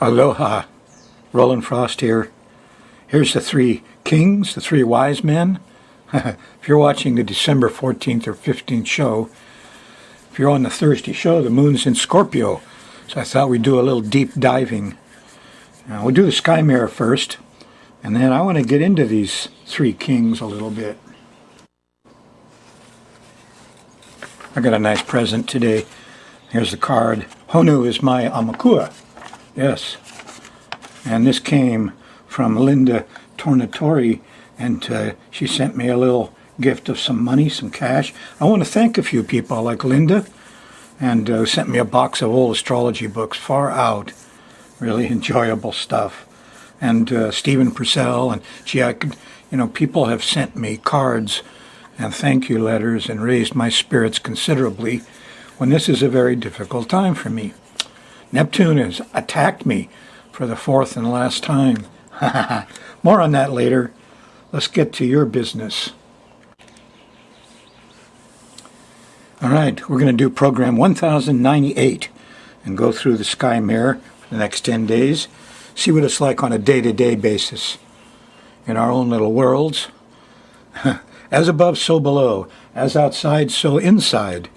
Aloha, Rollin Frost here. Here's the three kings, the three wise men. If you're watching the December 14th or 15th show, if you're on the Thursday show, the moon's in Scorpio. So I thought we'd do a little deep diving. We'll do the sky mirror first, and then I want to get into these three kings a little bit. I got a nice present today. Here's the card. Honu is my Amakua. Yes. And this came from Linda Suonatore, and she sent me a little gift of some money, some cash. I want to thank a few people like Linda, and sent me a box of old astrology books, far out, really enjoyable stuff. And Stephen Purcell, and people have sent me cards and thank you letters and raised my spirits considerably when this is a very difficult time for me. Neptune has attacked me for the fourth and last time. More on that later. Let's get to your business. All right, we're going to do program 1098 and go through the sky mirror for the next 10 days. See what it's like on a day-to-day basis in our own little worlds. As above, so below. As outside, so inside.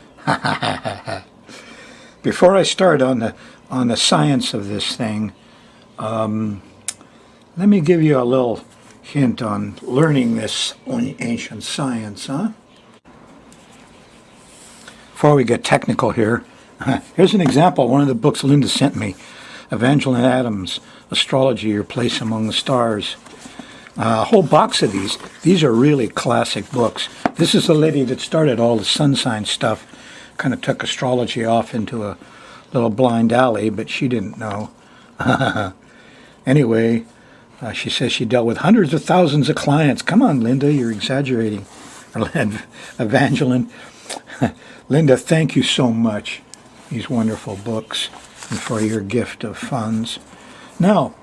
Before I start on the science of this thing, let me give you a little hint on learning this ancient science, huh? Before we get technical here, here's an example of one of the books Linda sent me, Evangeline Adams, Astrology, Your Place Among the Stars. A whole box of these. These are really classic books. This is the lady that started all the sun sign stuff. Kind of took astrology off into a little blind alley, but she didn't know. Anyway, she says she dealt with hundreds of thousands of clients. Come on, Linda, you're exaggerating. Evangeline. Linda, thank you so much. These wonderful books and for your gift of funds. Now,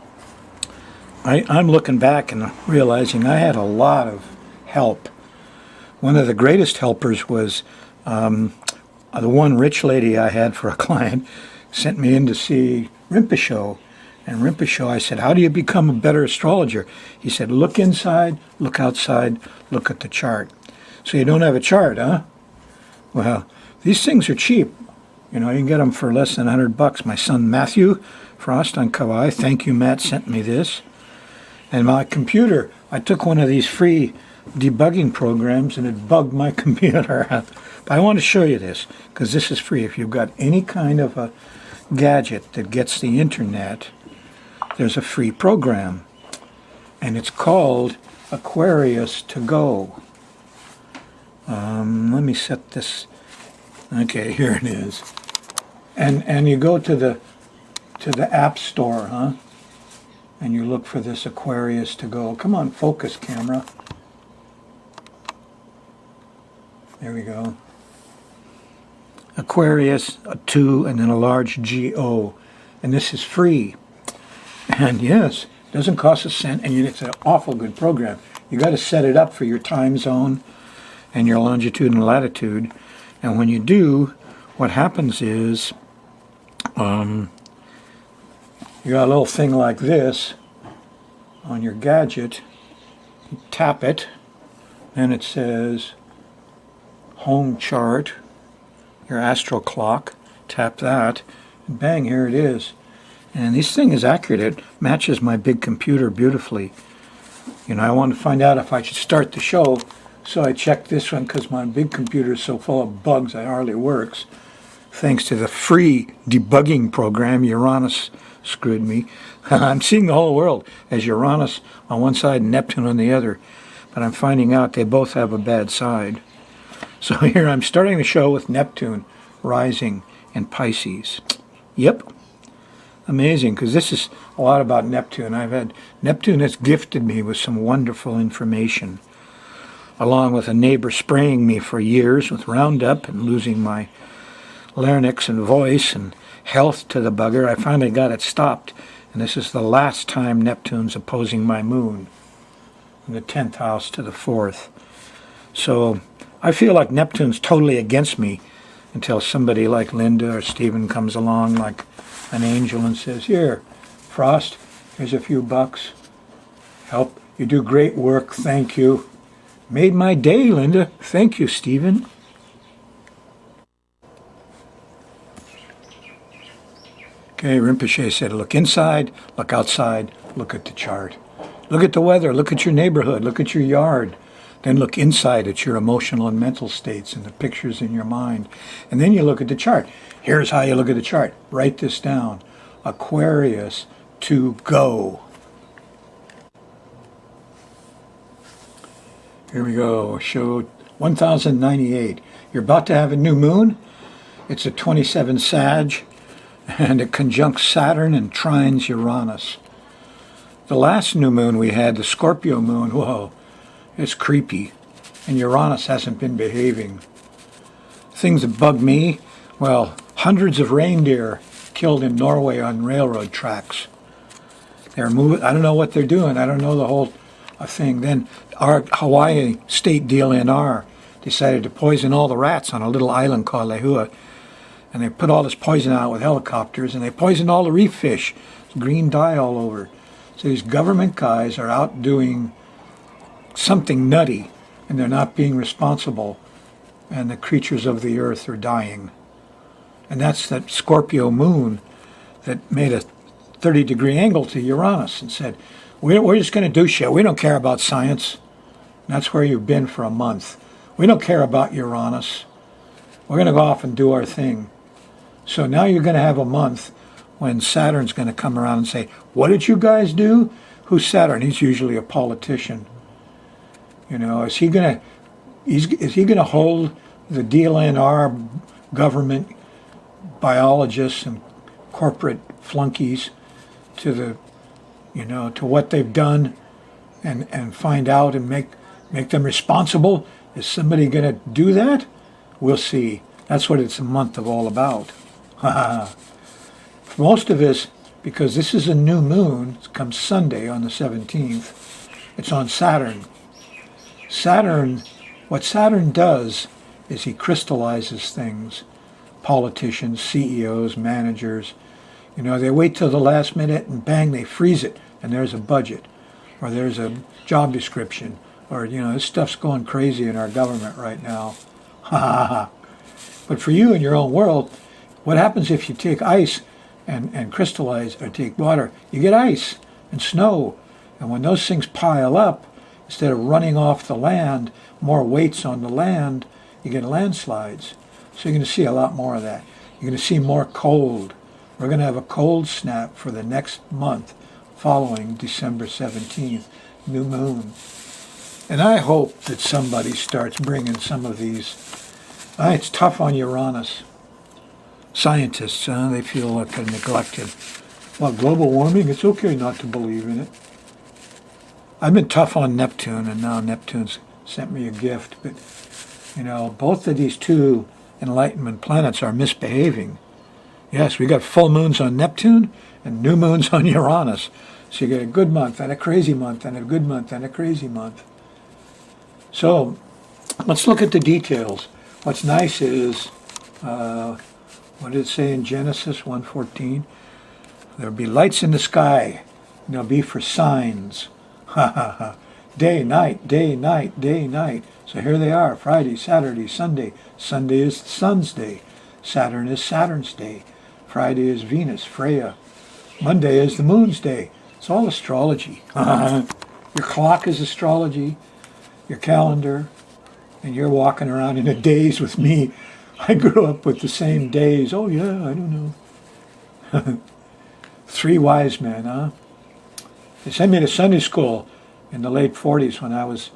I'm looking back and realizing I had a lot of help. One of the greatest helpers was the one rich lady I had for a client sent me in to see Rinpoche. And Rinpoche, I said, how do you become a better astrologer? He said, look inside, look outside, look at the chart. So you don't have a chart, huh? Well, these things are cheap. You can get them for less than $100. My son Matthew Frost on Kauai, thank you, Matt, sent me this. And my computer, I took one of these free debugging programs and it bugged my computer. But I want to show you this because this is free. If you've got any kind of a gadget that gets the internet, there's a free program. And it's called Aquarius to Go. Let me set this. Okay, here it is. And you go to the App Store, huh? And you look for this Aquarius to Go. Come on, focus, camera. There we go. Aquarius, a 2, and then a large G-O. And this is free. And yes, it doesn't cost a cent, and it's an awful good program. You got to set it up for your time zone and your longitude and latitude. And when you do, what happens is you got a little thing like this on your gadget. You tap it, and it says home chart, your astral clock. Tap that, and bang, here it is. And this thing is accurate. It matches my big computer beautifully. I wanted to find out if I should start the show, so I checked this one because my big computer is so full of bugs it hardly works. Thanks to the free debugging program, Uranus screwed me. I'm seeing the whole world as Uranus on one side and Neptune on the other, but I'm finding out they both have a bad side. So here I'm starting the show with Neptune rising in Pisces. Yep. Amazing, because this is a lot about Neptune. Neptune has gifted me with some wonderful information, along with a neighbor spraying me for years with Roundup and losing my larynx and voice and health to the bugger. I finally got it stopped, and this is the last time Neptune's opposing my moon in the 10th house to the 4th. So I feel like Neptune's totally against me until somebody like Linda or Stephen comes along like an angel and says, here, Frost, here's a few bucks. Help. You do great work. Thank you. Made my day, Linda. Thank you, Stephen. Okay, Rinpoche said, look inside, look outside, look at the chart. Look at the weather, look at your neighborhood, look at your yard. Then look inside at your emotional and mental states and the pictures in your mind. And then you look at the chart. Here's how you look at the chart. Write this down. Aquarius to go. Here we go. Show 1098. You're about to have a new moon. It's a 27 Sag, and it conjuncts Saturn and trines Uranus. The last new moon we had, the Scorpio moon, whoa, it's creepy. And Uranus hasn't been behaving. Things that bug me, well, hundreds of reindeer killed in Norway on railroad tracks. They're moving, I don't know what they're doing. I don't know the whole thing. Then our Hawaii state DLNR decided to poison all the rats on a little island called Lehua. And they put all this poison out with helicopters, and they poisoned all the reef fish. Green dye all over. So these government guys are out doing something nutty, and they're not being responsible, and the creatures of the earth are dying. And that's that Scorpio moon that made a 30-degree angle to Uranus and said, we're just going to do shit. We don't care about science. And that's where you've been for a month. We don't care about Uranus. We're going to go off and do our thing. So now you're going to have a month when Saturn's going to come around and say, what did you guys do? Who's Saturn? He's usually a politician. You know, is he going to hold the DLNR government biologists and corporate flunkies to the, you know, to what they've done and find out and make them responsible? Is somebody going to do that? We'll see. That's what it's a month of all about. For most of us, because this is a new moon, it comes Sunday on the 17th, it's on Saturn. What Saturn does is he crystallizes things. Politicians, CEOs, managers, you know, they wait till the last minute and bang, they freeze it, and there's a budget, or there's a job description, or, you know, this stuff's going crazy in our government right now. But for you in your own world, what happens if you take ice and crystallize, or take water? You get ice and snow. And when those things pile up, instead of running off the land, more weights on the land, you get landslides. So you're going to see a lot more of that. You're going to see more cold. We're going to have a cold snap for the next month following December 17th, new moon. And I hope that somebody starts bringing some of these. It's tough on Uranus. Scientists, they feel like they're neglected. Well, global warming, it's okay not to believe in it. I've been tough on Neptune, and now Neptune's sent me a gift. But, you know, both of these two Enlightenment planets are misbehaving. Yes, we got full moons on Neptune and new moons on Uranus. So you get a good month and a crazy month and a good month and a crazy month. So let's look at the details. What's nice is, what did it say in Genesis 1:14? There'll be lights in the sky, and they'll be for signs. Day, night, day, night, day, night. So here they are, Friday, Saturday, Sunday. Sunday is the sun's day. Saturn is Saturn's day. Friday is Venus, Freya. Monday is the moon's day. It's all astrology. Your clock is astrology, your calendar, and you're walking around in a daze with me. I grew up with the same days. Oh yeah, I don't know. 3 wise men, huh? They sent me to Sunday school in the late 40s when I was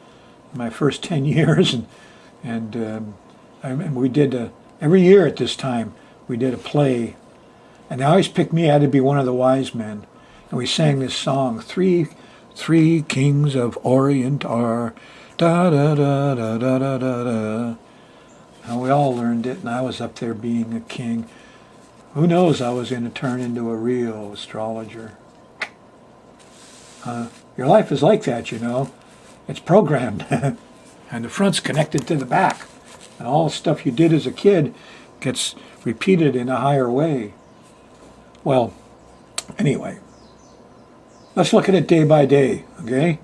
in my first 10 years, and we did every year at this time we did a play, and they always picked me. I had to be one of the wise men, and we sang this song, three kings of Orient are da da da da da da da da. And we all learned it, and I was up there being a king. Who knows, I was going to turn into a real astrologer. Your life is like that, you know. It's programmed. And the front's connected to the back. And all the stuff you did as a kid gets repeated in a higher way. Well, anyway, Let's look at it day by day, okay?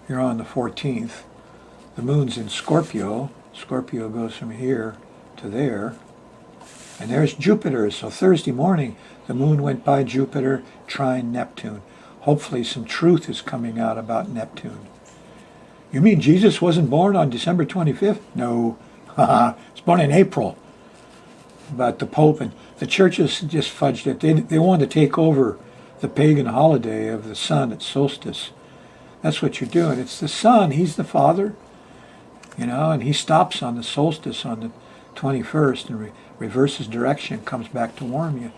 You're on the 14th. The moon's in Scorpio. Scorpio goes from here to there. And there's Jupiter. So Thursday morning, the moon went by Jupiter, trine Neptune. Hopefully some truth is coming out about Neptune. You mean Jesus wasn't born on December 25th? No. He's born in April. But the Pope and the churches just fudged it. They wanted to take over the pagan holiday of the sun at solstice. That's what you're doing. It's the sun. He's the father. And he stops on the solstice on the 21st and reverses direction, comes back to warm you.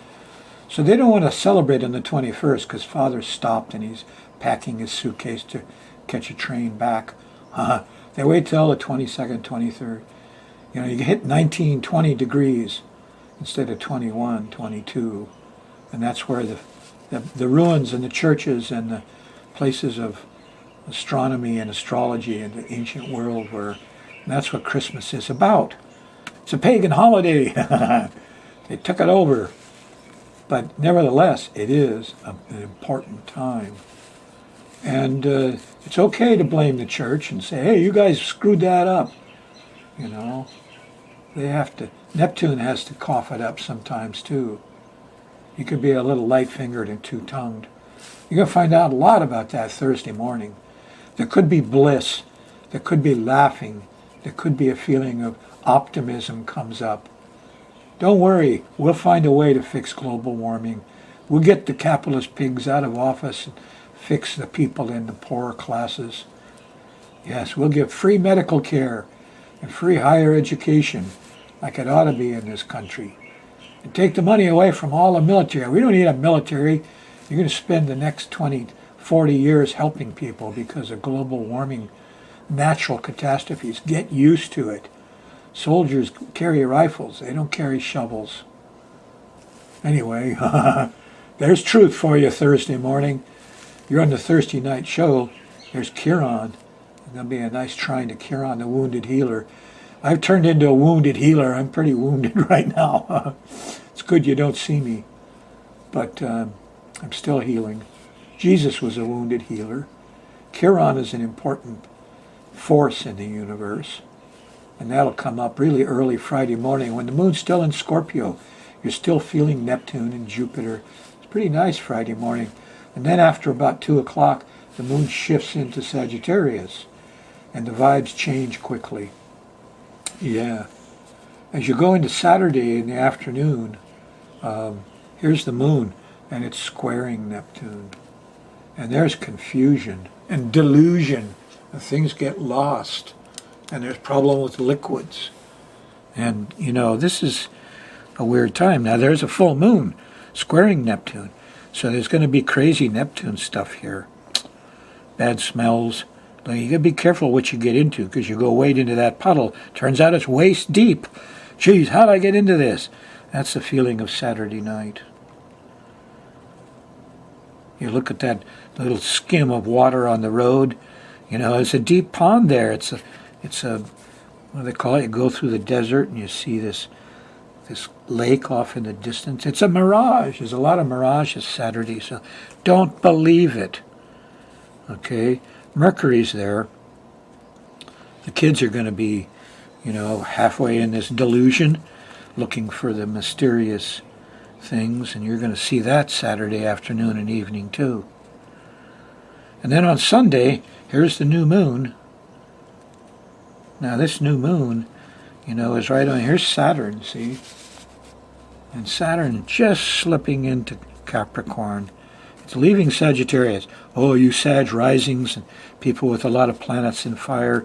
So they don't want to celebrate on the 21st because Father stopped and he's packing his suitcase to catch a train back. They wait till the 22nd, 23rd. You hit 19, 20 degrees instead of 21, 22. And that's where the ruins and the churches and the places of astronomy and astrology in the ancient world were. And that's what Christmas is about. It's a pagan holiday. They took it over. But nevertheless, it is an important time. And it's okay to blame the church and say, hey, you guys screwed that up. They have to, Neptune has to cough it up sometimes too. You could be a little light-fingered and two-tongued. You're going to find out a lot about that Thursday morning. There could be bliss. There could be laughing. There could be a feeling of optimism comes up. Don't worry, we'll find a way to fix global warming. We'll get the capitalist pigs out of office and fix the people in the poorer classes. Yes, we'll give free medical care and free higher education like it ought to be in this country. And take the money away from all the military. We don't need a military. You're going to spend the next 20, 40 years helping people because of global warming, natural catastrophes. Get used to it. Soldiers carry rifles. They don't carry shovels. Anyway, there's truth for you Thursday morning. You're on the Thursday night show. There's Chiron. There's going to be a nice trine to Chiron, the wounded healer. I've turned into a wounded healer. I'm pretty wounded right now. It's good you don't see me. But I'm still healing. Jesus was a wounded healer. Chiron is an important force in the universe. And that'll come up really early Friday morning when the moon's still in Scorpio. You're still feeling Neptune and Jupiter. It's pretty nice Friday morning. And then after about 2 o'clock, the moon shifts into Sagittarius. And the vibes change quickly. Yeah. As you go into Saturday in the afternoon, here's the moon, and it's squaring Neptune. And there's confusion and delusion. And things get lost. And there's problem with liquids. And, this is a weird time. Now, there's a full moon squaring Neptune. So there's going to be crazy Neptune stuff here. Bad smells. You got to be careful what you get into because you go wade into that puddle. Turns out it's waist deep. Geez, how did I get into this? That's the feeling of Saturday night. You look at that little skim of water on the road. It's a deep pond there. It's a what do they call it? You go through the desert and you see this lake off in the distance. It's a mirage. There's a lot of mirages Saturday, so don't believe it. Okay? Mercury's there. The kids are going to be, halfway in this delusion, looking for the mysterious things, and you're going to see that Saturday afternoon and evening too. And then on Sunday, here's the new moon. Now this new moon, is right on. Here's Saturn, see? And Saturn just slipping into Capricorn. It's leaving Sagittarius. Oh, you Sag risings and people with a lot of planets in fire,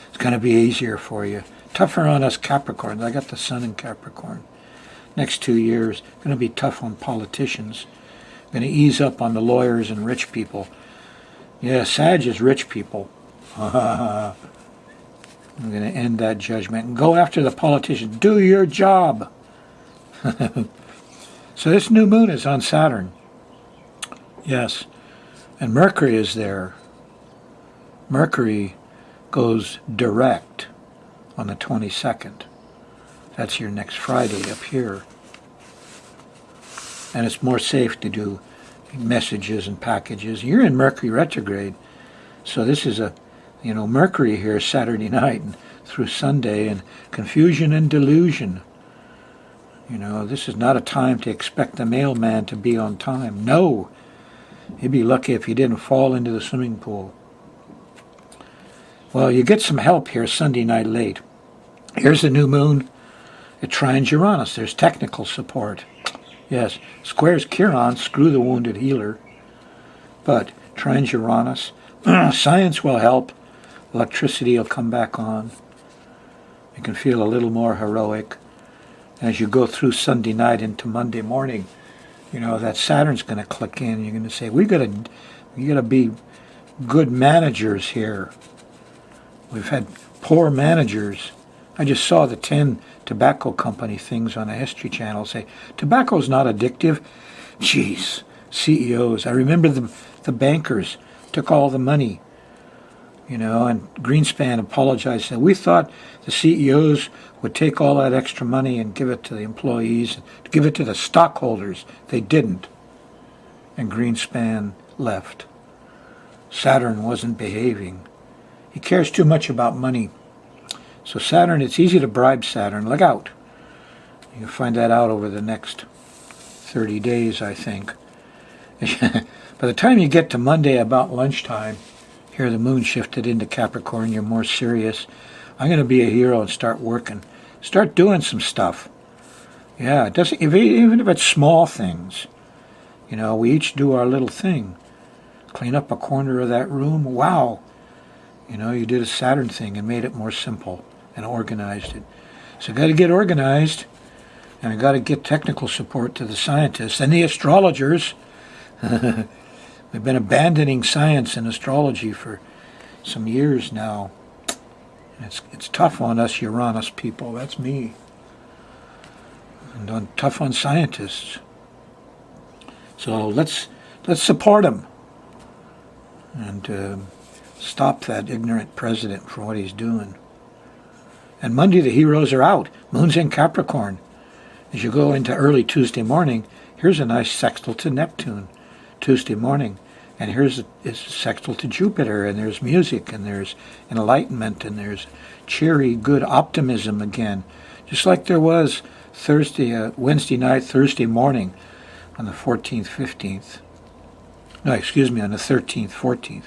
it's going to be easier for you. Tougher on us Capricorns. I got the sun in Capricorn. Next 2 years, going to be tough on politicians. Going to ease up on the lawyers and rich people. Yeah, Sag is rich people. I'm going to end that judgment and go after the politicians. Do your job. So this new moon is on Saturn. Yes. And Mercury is there. Mercury goes direct on the 22nd. That's your next Friday up here. And it's more safe to do messages and packages. You're in Mercury retrograde, so this is Mercury here Saturday night and through Sunday, and confusion and delusion. This is not a time to expect the mailman to be on time. No, he'd be lucky if he didn't fall into the swimming pool. Well, you get some help here Sunday night late. Here's the new moon. It trines Uranus. There's technical support. Yes, squares Chiron, screw the wounded healer. But trines Uranus. Science will help. Electricity will come back on. You can feel a little more heroic. As you go through Sunday night into Monday morning, that Saturn's going to click in. You're going to say, we got to be good managers here. We've had poor managers. I just saw the 10 tobacco company things on a History Channel say, tobacco's not addictive. Jeez, CEOs. I remember the bankers took all the money, and Greenspan apologized. Said, we thought the CEOs would take all that extra money and give it to the employees, give it to the stockholders. They didn't. And Greenspan left. Saturn wasn't behaving. He cares too much about money. So Saturn, it's easy to bribe Saturn. Look out. You'll find that out over the next 30 days, I think. By the time you get to Monday about lunchtime, here the moon shifted into Capricorn, you're more serious. I'm going to be a hero and start working. Start doing some stuff. Yeah, it doesn't, even if it's small things. We each do our little thing. Clean up a corner of that room. Wow. You did a Saturn thing and made it more simple and organized it. So got to get organized, and I got to get technical support to the scientists and the astrologers. We've been abandoning science and astrology for some years now. It's tough on us Uranus people. That's me. And tough on scientists. So let's support them and stop that ignorant president from what he's doing. And Monday the heroes are out. Moon's in Capricorn. As you go into early Tuesday morning, here's a nice sextile to Neptune Tuesday morning. And here's a sextile to Jupiter, and there's music, and there's enlightenment, and there's cheery, good optimism again. Just like there was Wednesday night, Thursday morning on the 14th, 15th. No, excuse me, on the 13th, 14th.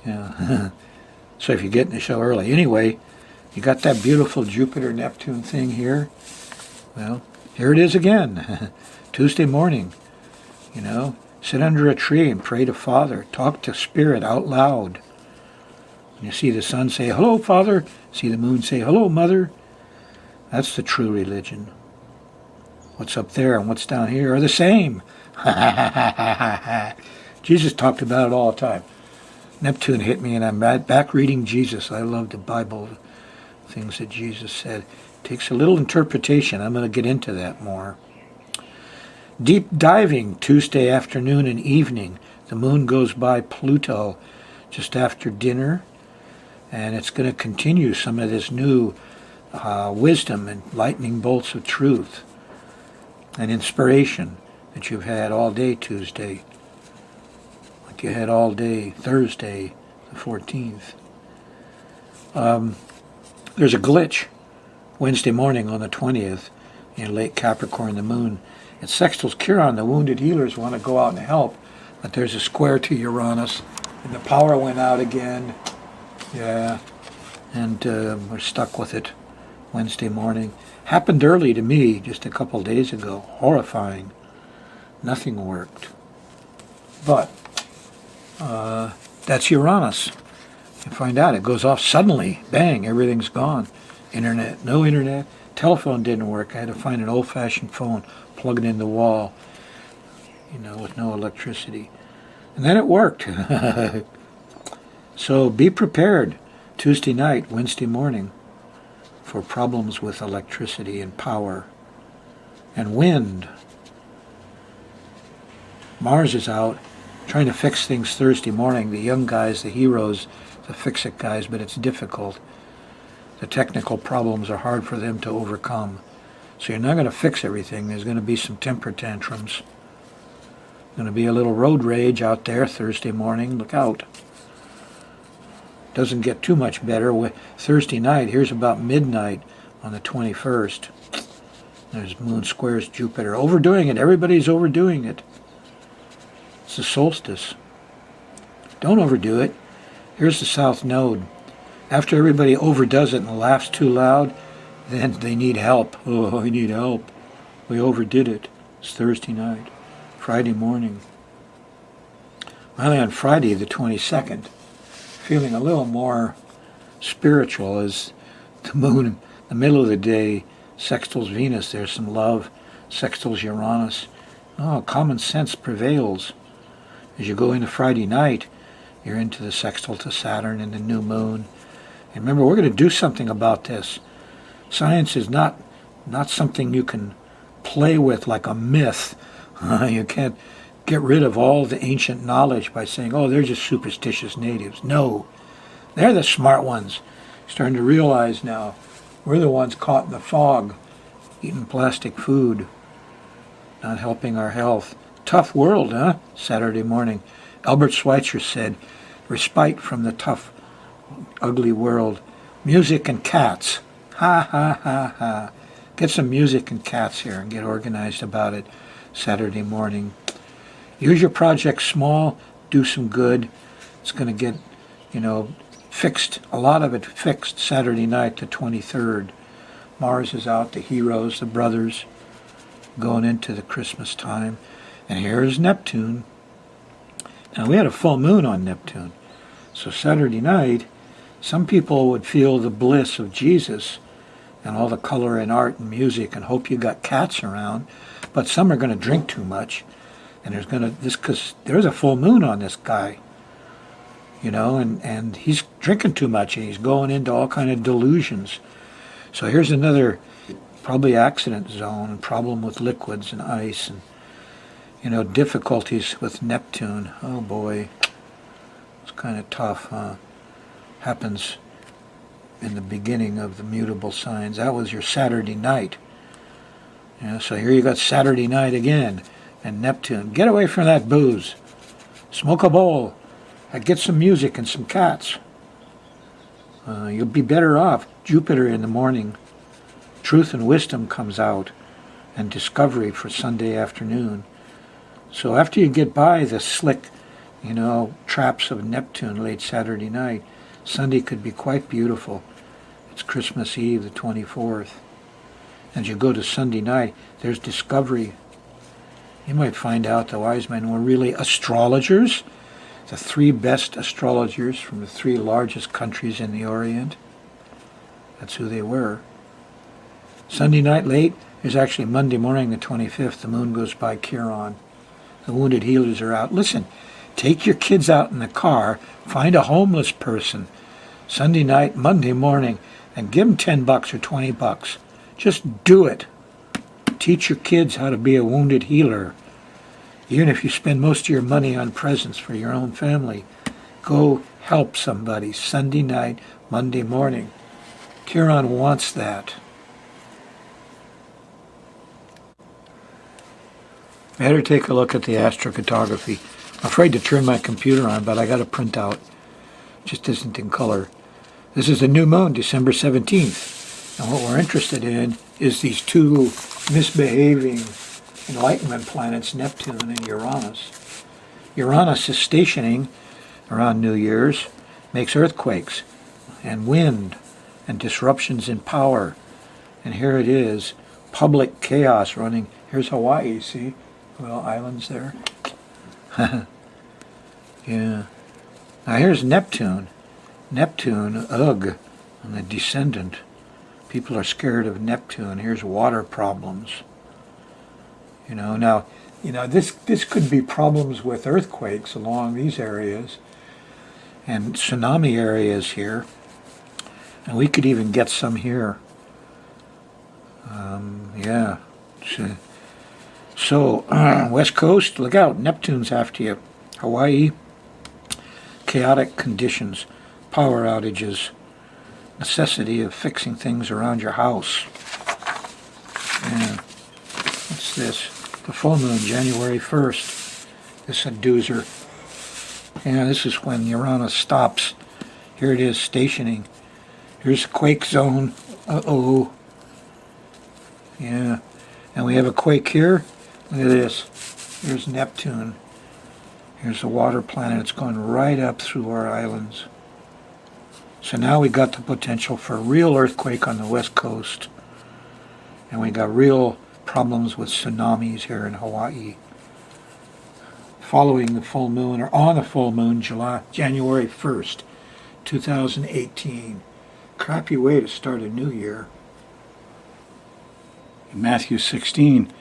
Yeah. So if you get in the show early. Anyway, you got that beautiful Jupiter-Neptune thing here. Well, here it is again. Tuesday morning, sit under a tree and pray to Father. Talk to Spirit out loud. You see the sun say, hello, Father. See the moon say, hello, Mother. That's the true religion. What's up there and what's down here are the same. Jesus talked about it all the time. Neptune hit me, and I'm back reading Jesus. I love the Bible, things that Jesus said. It takes a little interpretation. I'm going to get into that more. Deep diving Tuesday afternoon and evening. The moon goes by Pluto just after dinner, and it's going to continue some of this new wisdom and lightning bolts of truth and inspiration that you've had all day Tuesday, like you had all day Thursday, the 14th. There's a glitch Wednesday morning on the 20th in late Capricorn, the moon. It sextiles Chiron. The wounded healers want to go out and help, but there's a square to Uranus, and the power went out again. Yeah, and we're stuck with it Wednesday morning. Happened early to me just a couple days ago. Horrifying. Nothing worked. But that's Uranus. You find out it goes off suddenly. Bang, everything's gone. Internet, no internet. Telephone didn't work. I had to find an old-fashioned phone, plug it in the wall, with no electricity. And then it worked. So be prepared Tuesday night, Wednesday morning for problems with electricity and power and wind. Mars is out trying to fix things Thursday morning. The young guys, the heroes, the fix-it guys, but it's difficult. The technical problems are hard for them to overcome. So you're not going to fix everything. There's going to be some temper tantrums. Going to be a little road rage out there Thursday morning. Look out. Doesn't get too much better. Thursday night, here's about midnight on the 21st. There's moon squares Jupiter. Overdoing it. Everybody's overdoing it. It's the solstice. Don't overdo it. Here's the south node. After everybody overdoes it and laughs too loud, then they need help. Oh, I need help. We overdid it. It's Thursday night. Friday morning. Finally on Friday the 22nd, feeling a little more spiritual as the moon in the middle of the day sextiles Venus. There's some love. Sextiles Uranus. Oh, common sense prevails. As you go into Friday night, you're into the sextile to Saturn and the new moon. And remember, we're going to do something about this. Science is not something you can play with like a myth. You can't get rid of all the ancient knowledge by saying, oh, they're just superstitious natives. No, they're the smart ones. Starting to realize now, we're the ones caught in the fog, eating plastic food, not helping our health. Tough world, huh? Saturday morning. Albert Schweitzer said, respite from the tough, ugly world. Music and cats. Ha, ha, ha, ha. Get some music and cats here and get organized about it Saturday morning. Use your project small, do some good. It's going to get, fixed, a lot of it fixed Saturday night, the 23rd. Mars is out, the heroes, the brothers, going into the Christmas time. And here's Neptune. Now, we had a full moon on Neptune. So Saturday night, some people would feel the bliss of Jesus and all the color and art and music and hope you got cats around. But some are going to drink too much. And because there's a full moon on this guy, and he's drinking too much and he's going into all kind of delusions. So here's another probably accident zone and problem with liquids and ice and, difficulties with Neptune. Oh boy, it's kind of tough, huh? Happens in the beginning of the mutable signs. That was your Saturday night. So here you got Saturday night again. And Neptune. Get away from that booze. Smoke a bowl. Get some music and some cats. You'll be better off. Jupiter in the morning. Truth and wisdom comes out. And discovery for Sunday afternoon. So after you get by the slick, traps of Neptune late Saturday night, Sunday could be quite beautiful. It's Christmas Eve, the 24th. As you go to Sunday night, there's discovery. You might find out the wise men were really astrologers, the 3 best astrologers from the 3 largest countries in the Orient. That's who they were. Sunday night late is actually Monday morning, the 25th. The moon goes by Chiron. The wounded healers are out. Listen, take your kids out in the car, find a homeless person Sunday night, Monday morning, and give them $10 or $20. Just do it. Teach your kids how to be a wounded healer. Even if you spend most of your money on presents for your own family, go help somebody Sunday night, Monday morning. Chiron wants that. Better take a look at the astrocartography. I'm afraid to turn my computer on, but I got a printout. Just isn't in color. This is the new moon, December 17th. And what we're interested in is these 2 misbehaving Enlightenment planets, Neptune and Uranus. Uranus is stationing around New Year's, makes earthquakes and wind and disruptions in power. And here it is, public chaos running. Here's Hawaii, see? Little islands there. Yeah. Now here's Neptune. Neptune, ugh, and the descendant. People are scared of Neptune. Here's water problems. This could be problems with earthquakes along these areas and tsunami areas here. And we could even get some here. Yeah. So, West Coast, look out. Neptune's after you. Hawaii, chaotic conditions, power outages, necessity of fixing things around your house. Yeah. What's this? The full moon, January 1st. This is a doozer. Yeah, this is when Uranus stops. Here it is stationing. Here's quake zone. Uh-oh. Yeah. And we have a quake here. Look at this. Here's Neptune. Here's the water planet. It's going right up through our islands. So now we got the potential for a real earthquake on the west coast. And we got real problems with tsunamis here in Hawaii. Following the full moon, or on the full moon, January 1st, 2018. Crappy way to start a new year. In Matthew 16,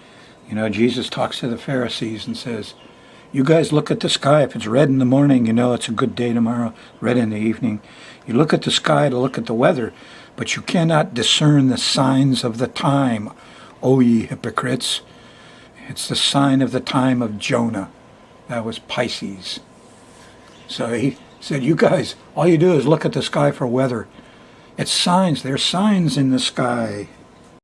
Jesus talks to the Pharisees and says, you guys look at the sky. If it's red in the morning, it's a good day tomorrow. Red in the evening. You look at the sky to look at the weather, but you cannot discern the signs of the time, O ye hypocrites. It's the sign of the time of Jonah. That was Pisces. So he said, you guys, all you do is look at the sky for weather. It's signs. There's signs in the sky.